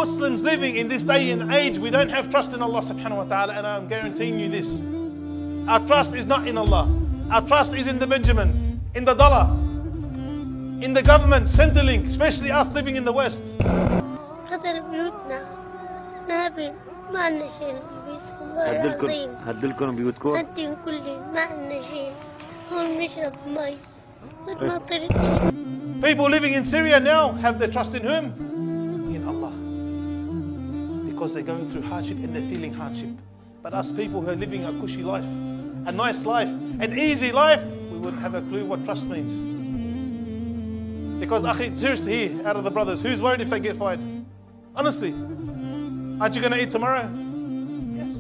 Muslims living in this day and age, we don't have trust in Allah subhanahu wa ta'ala, and I'm guaranteeing you this. Our trust is not in Allah. Our trust is in the Benjamin, in the dollar, in the government, Centrelink, especially us living in the West. هدلكم بيوتكم؟ هدلكم كلهم ما عندنا شيء هون نشرب مي ما طريق. People living in Syria now have their trust in whom? In Allah. Because they're going through hardship and they're feeling hardship. But us people who are living a cushy life, a nice life, an easy life, we wouldn't have a clue what trust means. Because seriously here, out of the brothers, who's worried if they get fired? Honestly. Aren't you going to eat tomorrow? Yes.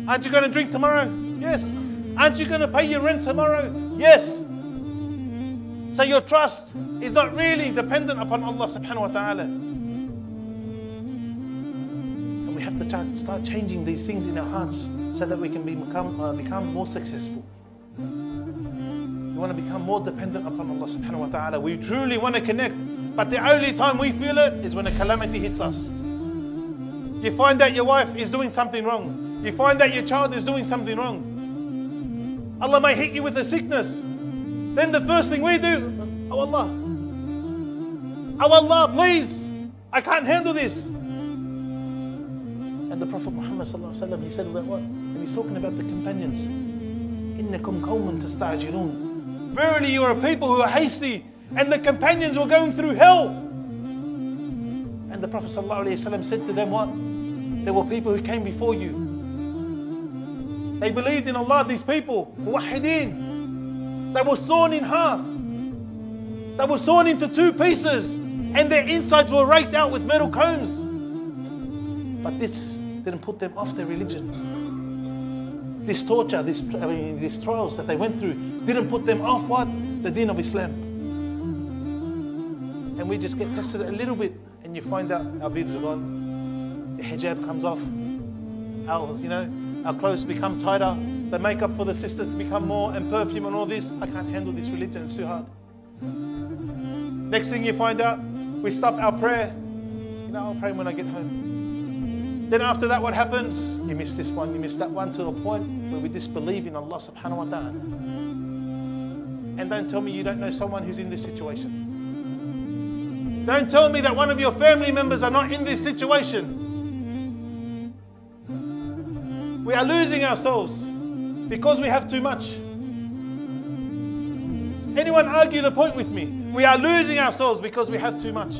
Aren't you going to drink tomorrow? Yes. Aren't you going to pay your rent tomorrow? Yes. So your trust is not really dependent upon Allah subhanahu wa ta'ala. And we have to start changing these things in our hearts so that we can become more successful. We want to become more dependent upon Allah subhanahu wa ta'ala. We truly want to connect, but the only time we feel it is when a calamity hits us. You find that your wife is doing something wrong. You find that your child is doing something wrong. Allah may hit you with a sickness. Then the first thing we do, oh Allah, please, I can't handle this. And the Prophet Muhammad sallallahu alaihi wasallam, he said about what? And he's talking about the companions. إِنَّكُمْ قَوْمٌ تَسْتَعْجِلُونَ. Verily you are a people who are hasty, and the companions were going through hell. And the Prophet sallallahu alaihi wasallam said to them what? There were people who came before you. They believed in Allah, these people, muwahhideen. They were sawn in half. They were sawn into two pieces, and their insides were raked out with metal combs. But this didn't put them off their religion. This torture, these trials that they went through didn't put them off what? The deen of Islam. And we just get tested a little bit, and you find out our beards are gone. The hijab comes off. Our clothes become tighter. The makeup for the sisters become more, and perfume and all this. I can't handle this religion, it's too hard. Next thing you find out, we stop our prayer. I'll pray when I get home. Then after that, what happens? You miss this one, you miss that one, to a point where we disbelieve in Allah subhanahu wa ta'ala. And don't tell me you don't know someone who's in this situation. Don't tell me that one of your family members are not in this situation. We are losing ourselves because we have too much. Anyone argue the point with me? We are losing ourselves because we have too much.